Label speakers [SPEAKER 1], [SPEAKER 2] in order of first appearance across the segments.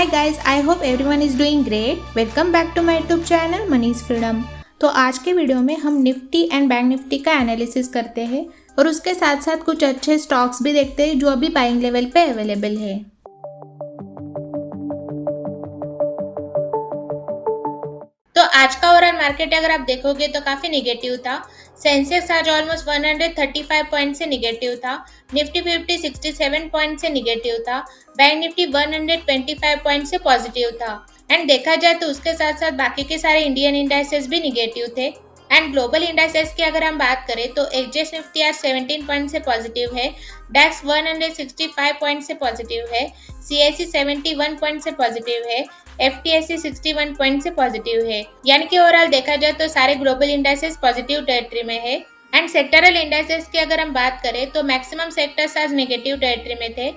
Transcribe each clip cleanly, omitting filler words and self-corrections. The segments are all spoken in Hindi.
[SPEAKER 1] Hi guys, I hope everyone is doing great. Welcome back to my YouTube channel Manish Freedom. तो आज के वीडियो में हम निफ्टी एंड बैंक निफ्टी का एनालिसिस करते हैं और उसके साथ साथ कुछ अच्छे स्टॉक्स भी देखते हैं जो अभी बाइंग लेवल पे अवेलेबल है। तो आज का ओवरऑल मार्केट अगर आप देखोगे तो काफी निगेटिव था। सेंसेक्स आज ऑलमोस्ट 135 पॉइंट से निगेटिव था। निफ्टी 50 67 पॉइंट से निगेटिव था। बैंक निफ्टी 125 पॉइंट से पॉजिटिव था। एंड देखा जाए तो उसके साथ साथ बाकी के सारे इंडियन इंडाइसेस भी निगेटिव थे। एंड ग्लोबल इंडाइसेस की अगर हम बात करें तो एक्सचेंज निफ्टी आज 17 पॉइंट से पॉजिटिव है। डैक्स 165 पॉइंट से पॉजिटिव है। सीआईएससी 71 पॉइंट से पॉजिटिव है। FTSE 61 पॉइंट से पॉजिटिव है। यानी कि ओवरऑल देखा जाए तो सारे ग्लोबल इंडाइसेस पॉजिटिव टेरिटरी में है। एंड सेक्टरल इंडाइसेस की अगर हम बात करें तो मैक्सिमम सेक्टर्स आज नेगेटिव टेरिटरी में थे।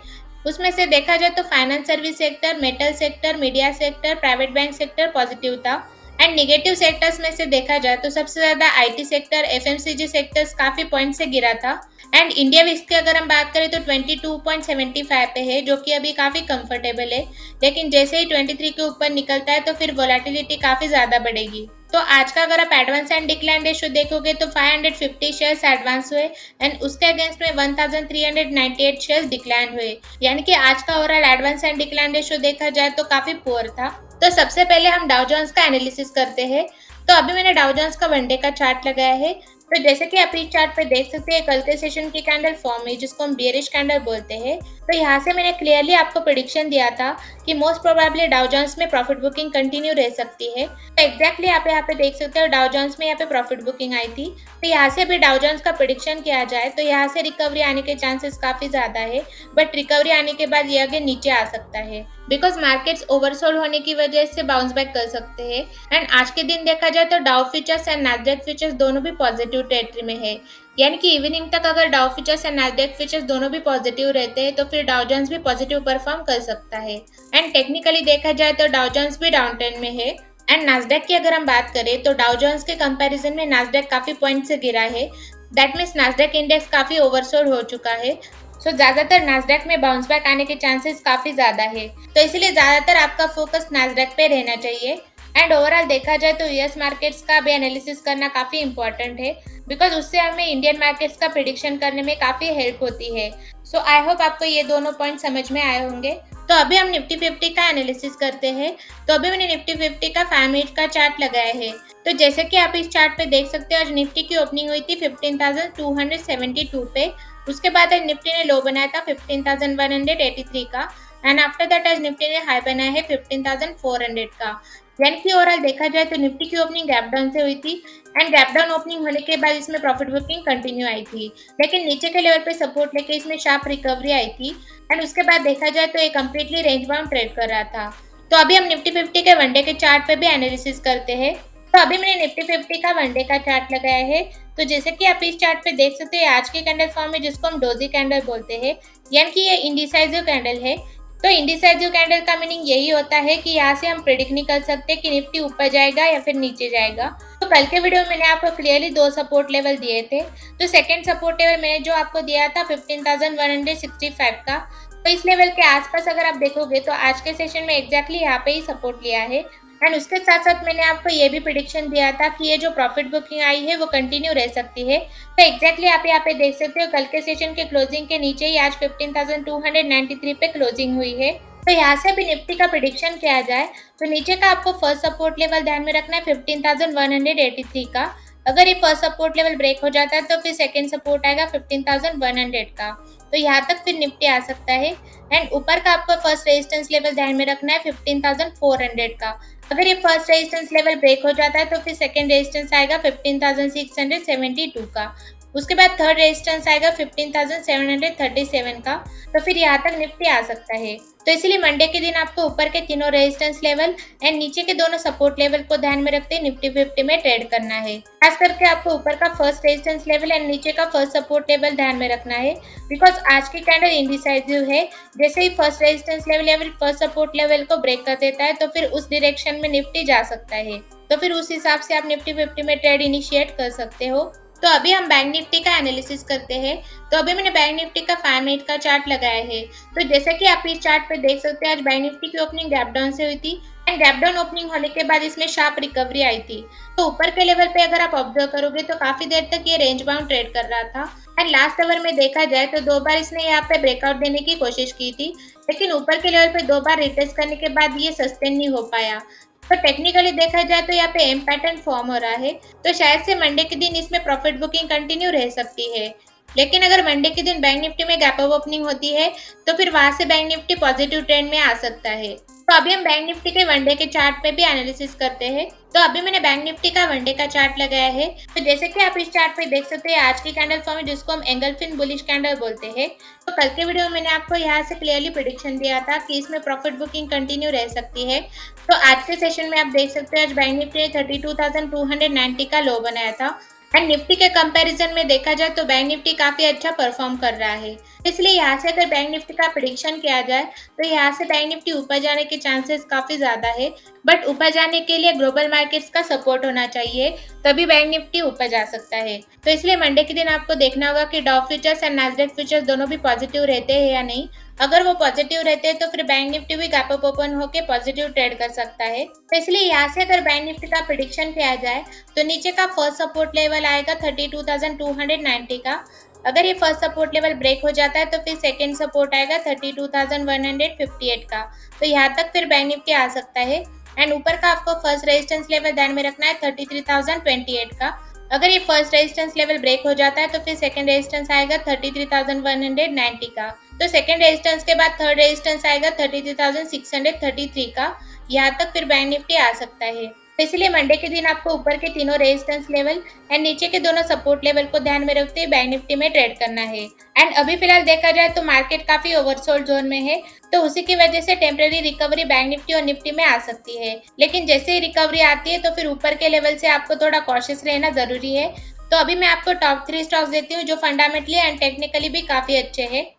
[SPEAKER 1] उसमें से देखा जाए तो finance service sector, metal sector, media sector, private bank sector positive था। एंड नेगेटिव सेक्टर्स में से देखा जाए तो सबसे ज्यादा IT सेक्टर, FMCG सेक्टर्स काफी पॉइंट से गिरा था। एंड इंडिया विक्स की अगर हम बात करें तो 22.75 पे है, जो कि अभी काफी कंफर्टेबल है। लेकिन जैसे ही 23 के ऊपर निकलता है तो फिर वोलेटिलिटी काफी ज्यादा बढ़ेगी। तो आज का अगर आप एडवांस एंड डिक्लाइन रेशियो देखोगे तो 550 शेयर्स एडवांस हुए एंड उसके अगेंस्ट में 1398 शेयर्स डिक्लाइन हुए। यानी कि आज का overall advance and decline ratio देखा जाए तो काफी पुअर था। तो सबसे पहले हम डाउ जोन्स का एनालिसिस करते हैं। तो अभी मैंने डाउ जोन्स का वनडे का चार्ट लगाया है। तो जैसे कि आप इस चार्ट पे देख सकते हैं, कल के सेशन की कैंडल फॉर्म है जिसको हम बियरिश कैंडल बोलते हैं। तो यहाँ से मैंने क्लियरली आपको प्रेडिक्शन दिया था कि मोस्ट प्रोबेबली डाउ जोन्स में प्रॉफिट बुकिंग कंटिन्यू रह सकती है। तो एग्जैक्टली आप यहाँ पे देख सकते हो डाउ जोन्स में यहाँ पे प्रॉफिट बुकिंग आई थी। तो यहाँ से भी डाउ जोन्स का प्रेडिक्शन किया जाए तो यहाँ से रिकवरी आने के चांसेस काफी ज्यादा है। बट रिकवरी आने के बाद ये अगेन नीचे आ सकता है बिकॉज मार्केट्स ओवरसोल्ड होने की वजह से बाउंस बैक कर सकते हैं। एंड आज के दिन देखा जाए तो Dow futures and Nasdaq futures दोनों भी पॉजिटिव टेरिटरी में है। यानी कि इवनिंग तक अगर Dow futures and Nasdaq futures दोनों भी पॉजिटिव रहते हैं तो फिर डाउ जोन्स भी पॉजिटिव परफॉर्म कर सकता है। एंड टेक्निकली देखा जाए तो डाउ जोन्स भी डाउन ट्रेंड में है। एंड नैस्डैक की अगर हम बात करें तो डाउ जोन्स के कंपैरिजन में नैस्डैक काफी पॉइंट से गिरा है। दैट मीन्स नैस्डैक इंडेक्स काफी ओवरसोल्ड हो चुका है। सो ज्यादातर नैस्डैक में बाउंस बैक आने के चांसेस काफी ज्यादा है। तो इसलिए ज्यादातर आपका फोकस नैस्डैक पे रहना चाहिए। एंड ओवरऑल देखा जाए तो यूएस मार्केट्स का भी एनालिसिस करना काफी इंपॉर्टेंट है बिकॉज उससे हमें इंडियन मार्केट्स का प्रेडिक्शन करने में काफी हेल्प होती है। सो आई होप आपको ये दोनों पॉइंट समझ में आए होंगे। तो अभी हम निफ्टी 50 का एनालिसिस करते हैं। तो अभी मैंने निफ्टी 50 का 5 मिनट का चार्ट लगाया है। तो जैसे कि आप इस चार्ट पे देख सकते हो, आज निफ्टी की ओपनिंग हुई थी 15,272 पे। उसके बाद आज निफ्टी ने लो बनाया था 15,183 का। एंड आफ्टर दैट आज निफ्टी ने हाई बनाया है 15,400 का। यानी कि ओवरऑल देखा जाए तो निफ्टी की ओपनिंग गैप डाउन से हुई थी। एंड गैप डाउन ओपनिंग होने के बाद इसमें प्रॉफिट बुकिंग कंटिन्यू आई थी। लेकिन नीचे के लेवल पे सपोर्ट लेके इसमें शार्प रिकवरी आई थी। एंड उसके बाद देखा जाए तो ये कंप्लीटली रेंज बाउंड ट्रेड कर रहा था। तो अभी हम निफ्टी 50 के वनडे के चार्ट पे भी एनालिसिस करते हैं। तो अभी मैंने निफ्टी 50 का वनडे का चार्ट लगाया है। तो जैसे कि आप इस चार्ट पे देख सकते हैं, आज की कैंडल फॉर्म है जिसको हम डोजी कैंडल बोलते हैं। यानी कि ये इंडिसाइजिव कैंडल है। तो इंडिसाइजिव कैंडल का मीनिंग यही होता है कि यहाँ से हम प्रेडिक्ट नहीं कर सकते कि निफ्टी ऊपर जाएगा या फिर नीचे जाएगा। तो कल के वीडियो में मैंने आपको क्लियरली 2 सपोर्ट लेवल दिए थे। तो सेकंड सपोर्ट लेवल मैंने जो आपको दिया था 15,165 का। तो इस लेवल के आसपास अगर आप देखोगे तो आज के सेशन में एग्जैक्टली यहाँ पे ही सपोर्ट लिया है। एंड उसके साथ साथ मैंने आपको ये भी प्रेडिक्शन दिया था कि ये जो प्रॉफिट बुकिंग आई है वो कंटिन्यू रह सकती है। तो एग्जैक्टली आप यहाँ पे देख सकते हो, कल के सेशन के क्लोजिंग के नीचे ही आज 15,293 पे क्लोजिंग हुई है। तो यहाँ से भी निफ्टी का प्रेडिक्शन किया जाए तो नीचे का आपको फर्स्ट सपोर्ट लेवल ध्यान में रखना है 15,183 का। अगर ये फर्स्ट सपोर्ट लेवल ब्रेक हो जाता है तो फिर सेकंड सपोर्ट आएगा 15,100 का। तो यहाँ तक फिर निफ्टी आ सकता है। एंड ऊपर का आपको फर्स्ट रेजिस्टेंस लेवल ध्यान में रखना है 15,400 का। अगर ये फर्स्ट रेजिस्टेंस लेवल ब्रेक हो जाता है तो फिर सेकंड रेजिस्टेंस आएगा 15,672 का। उसके बाद थर्ड रेजिस्टेंस आएगा 15,737 का। तो फिर यहाँ तक निफ्टी आ सकता है। तो इसीलिए मंडे के दिन आपको ऊपर के तीनों रेजिस्टेंस लेवल एंड नीचे के दोनों सपोर्ट लेवल को ध्यान में रखते हुए निफ्टी 50 में ट्रेड करना है। खास करके आपको ऊपर का फर्स्ट रेजिस्टेंस लेवल एंड नीचे का फर्स्ट सपोर्ट लेवल ध्यान में रखना है बिकॉज आज की कैंडल इंडिसाइजिव है। जैसे ही फर्स्ट रेजिस्टेंस लेवल या फिर फर्स्ट सपोर्ट लेवल को ब्रेक कर देता है तो फिर उस डायरेक्शन में निफ्टी जा सकता है। तो फिर उस हिसाब से आप निफ्टी 50 में ट्रेड इनिशिएट कर सकते हो। तो अभी हम बैंक निफ्टी का एनालिसिस करते हैं। तो अभी मैंने बैंक निफ्टी का 5 मिनट का चार्ट लगाया है। तो जैसे कि आप इस चार्ट पे देख सकते हैं, आज बैंक निफ्टी की ओपनिंग गैप डाउन से हुई थी एंड गैप डाउन ओपनिंग होने के बाद इसमें शार्प रिकवरी आई थी। तो ऊपर के लेवल पे अगर आप ऑब्जर्व करोगे तो काफी देर तक ये रेंज बाउंड ट्रेड कर रहा था एंड लास्ट आवर में देखा जाए तो 2 बार इसने यहाँ पे ब्रेकआउट देने की कोशिश की थी, लेकिन ऊपर के लेवल पे 2 बार रिटेस्ट करने के बाद ये सस्टेन नहीं हो पाया। तो टेक्निकली देखा जाए तो यहाँ पे एम पैटर्न फॉर्म हो रहा है, तो शायद से मंडे के दिन इसमें प्रॉफिट बुकिंग कंटिन्यू रह सकती है। लेकिन अगर मंडे के दिन बैंक निफ्टी में गैप अप ओपनिंग होती है तो फिर वहां से बैंक निफ्टी पॉजिटिव ट्रेंड में आ सकता है। तो अभी हम बैंक निफ्टी के वनडे के चार्ट पे भी एनालिसिस करते हैं। तो अभी मैंने बैंक निफ्टी का वनडे का चार्ट लगाया है। तो जैसे कि आप इस चार्ट पे देख सकते हैं, आज की कैंडल फॉर्म है जिसको हम एंगल्फिन बुलिश कैंडल बोलते हैं। तो कल के वीडियो में मैंने आपको यहाँ से क्लियरली प्रेडिक्शन दिया था कि इसमें प्रॉफिट बुकिंग कंटिन्यू रह सकती है। तो आज के सेशन में आप देख सकते हैं, आज बैंक निफ्टी ने 32,290 का लो बनाया था एंड निफ्टी के कंपैरिजन में देखा जाए तो बैंक निफ्टी काफी अच्छा परफॉर्म कर रहा है। इसलिए यहाँ से अगर बैंक निफ्टी का प्रेडिक्शन किया जाए तो यहाँ से बैंक निफ्टी ऊपर जाने के चांसेस काफी ज्यादा है, बट ऊपर जाने के लिए ग्लोबल मार्केट्स का सपोर्ट होना चाहिए, तभी बैंक निफ्टी ऊपर जा सकता है। तो इसलिए मंडे के दिन आपको देखना होगा कि Dow futures and Nasdaq futures दोनों भी पॉजिटिव रहते हैं या नहीं। अगर वो पॉजिटिव रहते हैं तो फिर बैंक निफ्टी भी गैप अप ओपन होकर पॉजिटिव ट्रेड कर सकता है। तो इसलिए यहाँ से अगर बैंक निफ्टी का प्रेडिक्शन किया जाए तो नीचे का फर्स्ट सपोर्ट लेवल आएगा 32,290 का। अगर ये फर्स्ट सपोर्ट लेवल ब्रेक हो जाता है तो फिर सेकंड सपोर्ट आएगा 32,158 का। तो यहाँ तक फिर बैंक निफ्टी आ सकता है एंड ऊपर का आपको फर्स्ट रेजिस्टेंस लेवल ध्यान में रखना है 33,028 का। अगर ये फर्स्ट रेजिस्टेंस लेवल ब्रेक हो जाता है तो फिर सेकंड रेजिस्टेंस आएगा 33,190 का। तो सेकंड रेजिस्टेंस के बाद थर्ड रेजिस्टेंस आएगा 33,633 का। यहाँ तक फिर बैंक निफ्टी आ सकता है। तो इसलिए मंडे के दिन आपको ऊपर के तीनों रेजिस्टेंस लेवल एंड नीचे के दोनों सपोर्ट लेवल को ध्यान में रखते हुए बैंक निफ्टी में ट्रेड करना है। एंड अभी फिलहाल देखा जाए तो मार्केट काफी ओवरसोल्ड जोन में है, तो उसी की वजह से टेम्पररी रिकवरी बैंक निफ्टी और निफ्टी में आ सकती है। लेकिन जैसे ही रिकवरी आती है तो फिर ऊपर के लेवल से आपको थोड़ा कॉशियस रहना जरूरी है। तो अभी मैं आपको टॉप 3 स्टॉक्स देती हूँ जो फंडामेंटली एंड टेक्निकली भी काफी अच्छे हैं।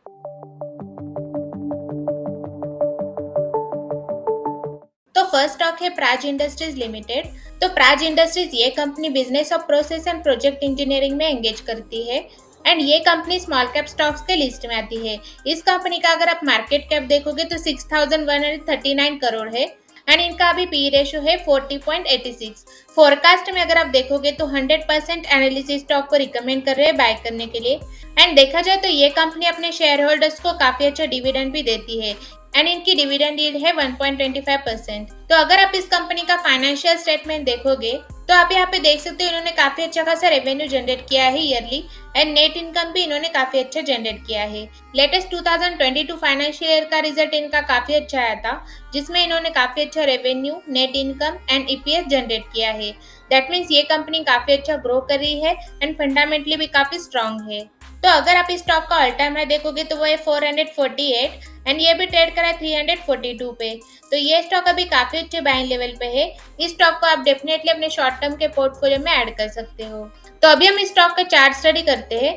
[SPEAKER 1] तो फर्स्ट स्टॉक है प्राज इंडस्ट्रीज लिमिटेड। तो प्राज इंडस्ट्रीज ये company business of process and project engineering में एंगेज करती है एंड ये कंपनी स्मॉल कैप स्टॉक्स के लिस्ट में आती है। इस कंपनी का अगर आप मार्केट कैप देखोगे तो 6,139 करोड़ है एंड इनका अभी पी रेशियो है 40.86। फोरकास्ट में अगर आप देखोगे तो 100% एनालिसिस स्टॉक को रिकमेंड कर रहे हैं बाय करने के लिए। एंड देखा जाए तो ये कंपनी अपने शेयर होल्डर्स को काफी अच्छा डिविडेंड भी देती है एंड इनकी डिविडेंड यील्ड है 1.25%। तो अगर आप इस कंपनी का फाइनेंशियल स्टेटमेंट देखोगे तो आप यहाँ पे देख सकते हो इन्होंने काफी अच्छा खासा रेवेन्यू जनरेट किया है ईयरली एंड नेट इनकम भी इन्होंने काफी अच्छा जनरेट किया है। लेटेस्ट 2022 फाइनेंशियल ईयर का रिजल्ट इनका काफी अच्छा आया था, जिसमें इन्होंने काफी अच्छा revenue, net income and EPS generate किया है। दैट मीन्स ये कंपनी काफी अच्छा ग्रो कर रही है एंड फंडामेंटली भी काफी स्ट्रांग है। तो अगर आप इस स्टॉक का ऑल टाइम हाई देखोगे तो वो है 448 एंड ये भी ट्रेड करा है 342 पे। तो ये स्टॉक अभी काफी अच्छे बाइंग लेवल पे है। इस स्टॉक को आप डेफिनेटली अपने शॉर्ट टर्म के पोर्टफोलियो में ऐड कर सकते हो। तो अभी हम इस स्टॉक का चार्ट स्टडी करते हैं।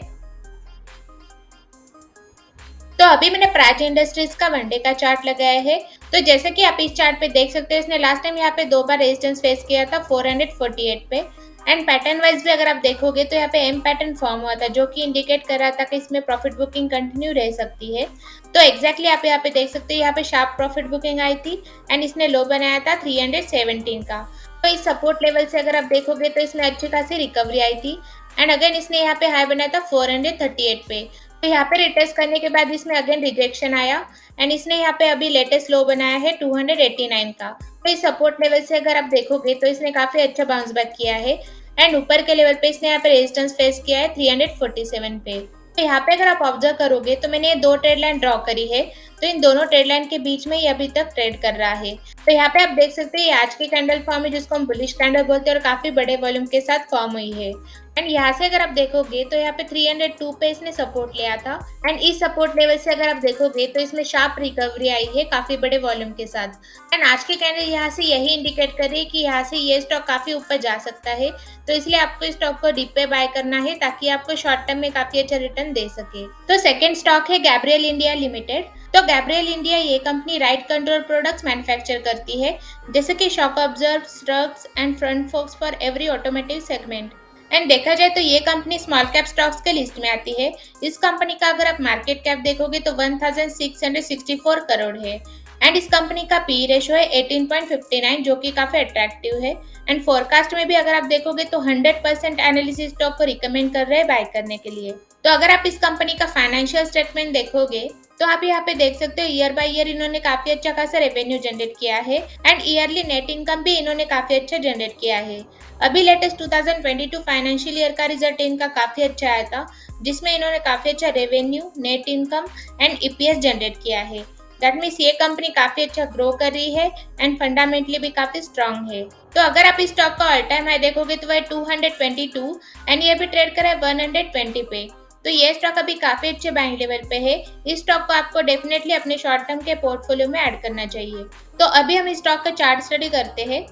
[SPEAKER 1] तो अभी मैंने प्राज इंडस्ट्रीज का वनडे का चार्ट लगाया है। तो जैसे कि आप इस चार्ट पे देख सकते हो, इसने लास्ट टाइम यहाँ पे 2 बार रेजिस्टेंस फेस किया था 448 पे एंड पैटर्न वाइज भी अगर आप देखोगे तो यहाँ पे एम पैटर्न फॉर्म हुआ था, जो कि इंडिकेट कर रहा था कि इसमें प्रॉफिट बुकिंग कंटिन्यू रह सकती है। तो एग्जैक्टली आप यहाँ पे देख सकते हो, यहाँ पे शार्प प्रॉफिट बुकिंग आई थी एंड इसने लो बनाया था 317 का। तो इस सपोर्ट लेवल से अगर आप देखोगे तो इसमें अच्छी खासी रिकवरी आई थी एंड अगेन इसने यहाँ पे हाई बनाया था 438 पे। तो यहाँ पे रिटेस्ट करने के बाद इसमें अगेन रिजेक्शन आया एंड इसने यहाँ पे अभी लेटेस्ट लो बनाया है 289 का। तो इस सपोर्ट लेवल से अगर आप देखोगे तो इसने काफी अच्छा बाउंस बैक किया है एंड ऊपर के लेवल पे इसने यहाँ पे रेजिस्टेंस फेस किया है 347 पे। तो यहाँ पे अगर आप ऑब्जर्व करोगे तो मैंने ये 2 ट्रेड लाइन ड्रॉ करी है, तो इन दोनों ट्रेड लाइन के बीच में ये अभी तक ट्रेड कर रहा है। तो यहाँ पे आप देख सकते हैं ये आज की कैंडल फॉर्म है जिसको हम बुलिश कैंडल बोलते हैं और काफी बड़े वॉल्यूम के साथ फॉर्म हुई है। एंड यहाँ से अगर आप देखोगे तो यहाँ पे 302 पे इसने सपोर्ट लिया था एंड इस सपोर्ट लेवल से अगर आप देखोगे तो इसमें शार्प रिकवरी आई है काफी बड़े वॉल्यूम के साथ। एंड आज की कैंडल यहाँ से यही इंडिकेट कर रही है कि यहाँ से ये स्टॉक काफी ऊपर जा सकता है। तो इसलिए आपको इस स्टॉक को डीप पे बाय करना है ताकि आपको शॉर्ट टर्म में काफी अच्छा रिटर्न दे सके। तो सेकेंड स्टॉक है गैब्रियल इंडिया लिमिटेड। तो गैब्रियल इंडिया ये company ride control products manufacture करती है, जैसे कि shock absorbers, struts and front forks for every automotive segment. And देखा जाए तो ये कंपनी स्मॉल कैप स्टॉक्स के लिस्ट में आती है। इस कंपनी का अगर आप मार्केट कैप देखोगे तो 1664 करोड़ है। एंड इस कंपनी का पी रेशियो है 18.59 जो कि काफी अट्रैक्टिव है। एंड फोरकास्ट में भी अगर आप देखोगे तो 100% एनालिसिस स्टॉक को रिकमेंड कर रहे हैं बाय करने के लिए। तो अगर आप इस कंपनी का फाइनेंशियल स्टेटमेंट देखोगे तो आप यहाँ पे देख सकते हो ईयर बाय ईयर इन्होंने काफी अच्छा खासा रेवेन्यू जनरेट किया है एंड ईयरली नेट इनकम भी इन्होंने काफी अच्छा जनरेट किया है। अभी लेटेस्ट 2022 फाइनेंशियल ईयर का रिजल्ट इनका काफी अच्छा आया था, जिसमें इन्होंने काफी अच्छा revenue, net income and EPS generate किया है। दैट मीन्स ये कंपनी काफी अच्छा ग्रो कर रही है एंड फंडामेंटली भी काफी स्ट्रांग है। तो अगर आप इस स्टॉक का ऑल टाइम हाई देखोगे तो वह 222 एंड ये भी ट्रेड करा है 120 पे। तो ये स्टॉक अभी काफी अच्छे बाइंग लेवल पे है। इस स्टॉक को आपको डेफिनेटली अपने शॉर्ट टर्म के पोर्टफोलियो में ऐड करना चाहिए। तो अभी हम इस स्टॉक का चार्ट स्टडी करते हैं।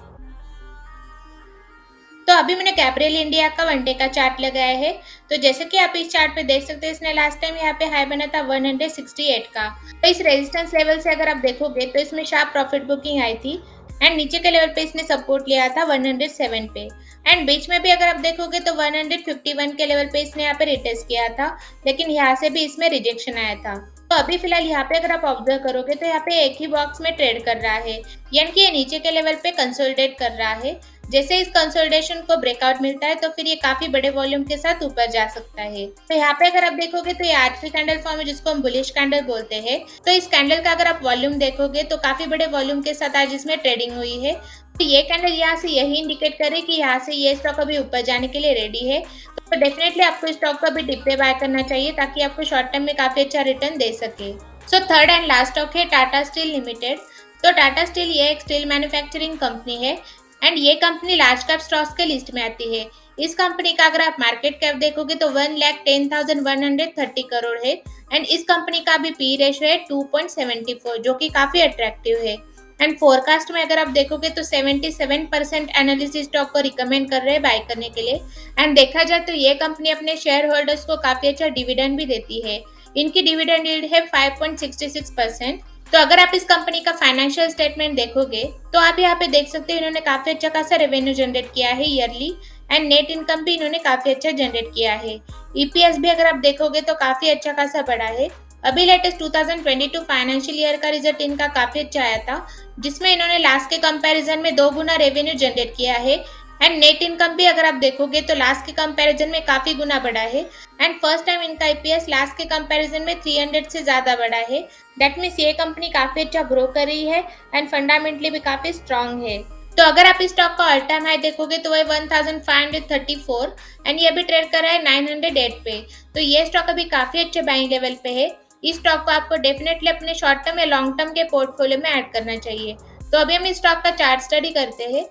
[SPEAKER 1] तो अभी मैंने कैब्रियल इंडिया का वन डे का चार्ट लगाया है। तो जैसे कि आप इस चार्ट पे देख सकते हैं, इसने लास्ट टाइम यहाँ पे हाई बना था 168 का। तो इस रेजिस्टेंस लेवल से अगर आप देखोगे तो इसमें शार्प प्रॉफिट बुकिंग आई थी एंड नीचे के लेवल पे इसने सपोर्ट लिया था 107 पे। एंड बीच में भी अगर आप देखोगे तो 151 के लेवल पे इसने यहाँ पे रिटेस्ट किया था, लेकिन यहाँ से भी इसमें रिजेक्शन आया था। तो अभी फिलहाल यहाँ पे अगर आप ऑब्जर्व करोगे तो यहाँ पे एक ही बॉक्स में ट्रेड कर रहा है, यानी कि ये नीचे के लेवल पे कंसोलिडेट कर रहा है। जैसे इस कंसोलिडेशन को ब्रेकआउट मिलता है तो फिर ये काफी बड़े वॉल्यूम के साथ ऊपर जा सकता है। तो यहाँ पे अगर आप देखोगे तो ये आज की कैंडल फॉर्म है जिसको हम बुलिश कैंडल बोलते हैं। तो इस कैंडल का अगर आप वॉल्यूम देखोगे तो काफी बड़े वॉल्यूम के साथ आज इसमें ट्रेडिंग हुई है। तो ये कैंडल यहाँ से यही इंडिकेट करे कि यहाँ से ये स्टॉक अभी ऊपर जाने के लिए रेडी है। तो डेफिनेटली आपको स्टॉक को अभी डिप पे बाय करना चाहिए ताकि आपको शॉर्ट टर्म में काफी अच्छा रिटर्न दे सके। So third and last stock है टाटा स्टील लिमिटेड। तो टाटा स्टील ये एक स्टील मैन्युफैक्चरिंग कंपनी है एंड ये कंपनी लार्ज कैप स्टॉक्स के लिस्ट में आती है। इस कंपनी का अगर आप मार्केट कैप देखोगे तो 1,10,130 करोड़ है एंड इस कंपनी का भी पी रेशियो है 2.74 जो कि काफी अट्रैक्टिव है। एंड फोरकास्ट में अगर आप देखोगे तो 77% एनालिसिस स्टॉक को रिकमेंड कर रहे हैं बाय करने के लिए। एंड देखा जाए तो ये कंपनी अपने शेयर होल्डर्स को काफी अच्छा डिविडेंड भी देती है। इनकी डिविडेंड यील्ड है 5.66%। तो अगर आप इस कंपनी का फाइनेंशियल स्टेटमेंट देखोगे तो आप यहाँ पे देख सकते हैं इन्होंने काफी अच्छा खासा रेवेन्यू जनरेट किया है ईयरली एंड नेट इनकम भी इन्होंने काफी अच्छा जनरेट किया है। ईपीएस भी अगर आप देखोगे तो काफी अच्छा खासा बढ़ा है। अभी लेटेस्ट 2022 फाइनेंशियल ईयर का रिजल्ट इनका काफी अच्छा आया था, जिसमें इन्होंने लास्ट के कंपैरिजन में 2 गुना रेवेन्यू जनरेट किया है एंड नेट इनकम भी अगर आप देखोगे तो लास्ट के कंपैरिजन में काफी गुना बढ़ा है। एंड फर्स्ट टाइम इनका ईपीएस लास्ट के कंपैरिजन में 300 से ज्यादा बढ़ा है। दैट मीन्स ये कंपनी काफी अच्छा ग्रो कर रही है एंड फंडामेंटली भी काफी स्ट्रांग है। तो अगर आप इस स्टॉक का ऑल टाइम हाई देखोगे तो वह 1534 एंड ये भी ट्रेड कर रहा है 908 पे। तो ये स्टॉक अभी काफी अच्छे बाइंग लेवल पे है। इस स्टॉक को आपको डेफिनेटली अपने शॉर्ट टर्म या लॉन्ग टर्म के पोर्टफोलियो में ऐड करना चाहिए। तो अभी हम इस स्टॉक का चार्ट स्टडी करते हैं।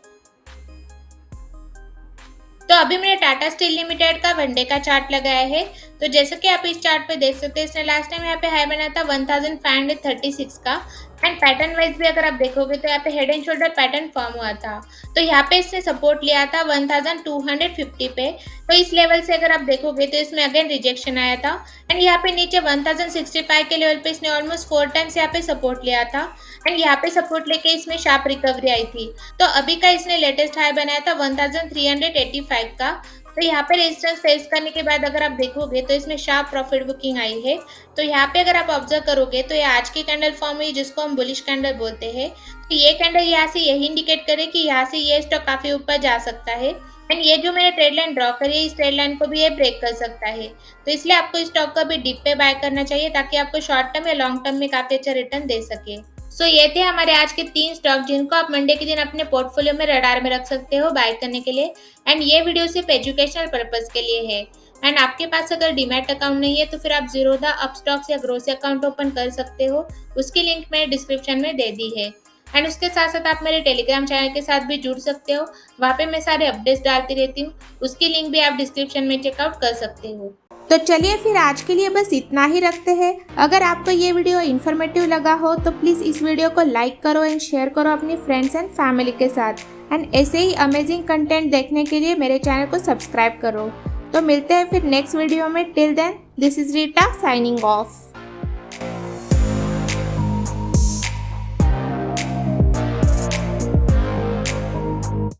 [SPEAKER 1] तो अभी मैंने टाटा स्टील लिमिटेड का वन डे का चार्ट लगाया है। तो जैसे कि आप इस चार्ट पे देख सकते हैं, इसने लास्ट टाइम यहाँ पे हाई बना था 1536 का एंड पैटर्न वाइज भी अगर आप देखोगे तो यहाँ पे head and shoulder pattern form हुआ था। तो यहाँ पे इसने सपोर्ट लिया था 1250 पे। तो इस लेवल से अगर आप देखोगे तो इसमें अगेन रिजेक्शन आया था एंड यहाँ पे नीचे 1065 के लेवल पे इसने ऑलमोस्ट 4 टाइम्स यहाँ पे सपोर्ट लिया था एंड यहाँ पे सपोर्ट लेके इसमें शार्प रिकवरी आई थी। तो अभी का इसने लेटेस्ट हाई बनाया था 1385 का। तो यहाँ पे रेजिस्टेंस फेस करने के बाद अगर आप देखोगे तो इसमें शार्प प्रॉफिट बुकिंग आई है। तो यहाँ पे अगर आप ऑब्जर्व करोगे तो ये आज की कैंडल फॉर्म है जिसको हम बुलिश कैंडल बोलते हैं। तो ये कैंडल यहाँ से यही इंडिकेट करे कि यहाँ से ये स्टॉक काफी ऊपर जा सकता है एंड ये जो मैंने ट्रेड लाइन ड्रॉ करी है इस ट्रेड लाइन को भी ये ब्रेक कर सकता है। तो इसलिए आपको इस स्टॉक को भी डिप पे बाय करना चाहिए ताकि आपको शॉर्ट टर्म या लॉन्ग टर्म में काफी अच्छा रिटर्न दे सके। सो ये थे हमारे आज के 3 स्टॉक जिनको आप मंडे के दिन अपने पोर्टफोलियो में रडार में रख सकते हो बाय करने के लिए। एंड ये वीडियो सिर्फ एजुकेशनल पर्पज के लिए है। एंड आपके पास अगर डीमैट अकाउंट नहीं है तो फिर आप जीरोधा, अपस्टॉक्स या ग्रोसी अकाउंट ओपन कर सकते हो। उसकी लिंक मैंने डिस्क्रिप्शन में दे दी है। एंड उसके साथ साथ आप मेरे टेलीग्राम चैनल के साथ भी जुड़ सकते हो। वहाँ पे मैं सारे अपडेट्स डालती रहती हूँ। उसकी लिंक भी आप डिस्क्रिप्शन में चेकआउट कर सकते हो। तो चलिए फिर आज के लिए बस इतना ही रखते हैं। अगर आपको ये वीडियो इन्फॉर्मेटिव लगा हो तो प्लीज़ इस वीडियो को लाइक करो एंड शेयर करो अपनी फ्रेंड्स एंड फैमिली के साथ। एंड ऐसे ही अमेजिंग कंटेंट देखने के लिए मेरे चैनल को सब्सक्राइब करो। तो मिलते हैं फिर नेक्स्ट वीडियो में। Till then, this is Rita signing of.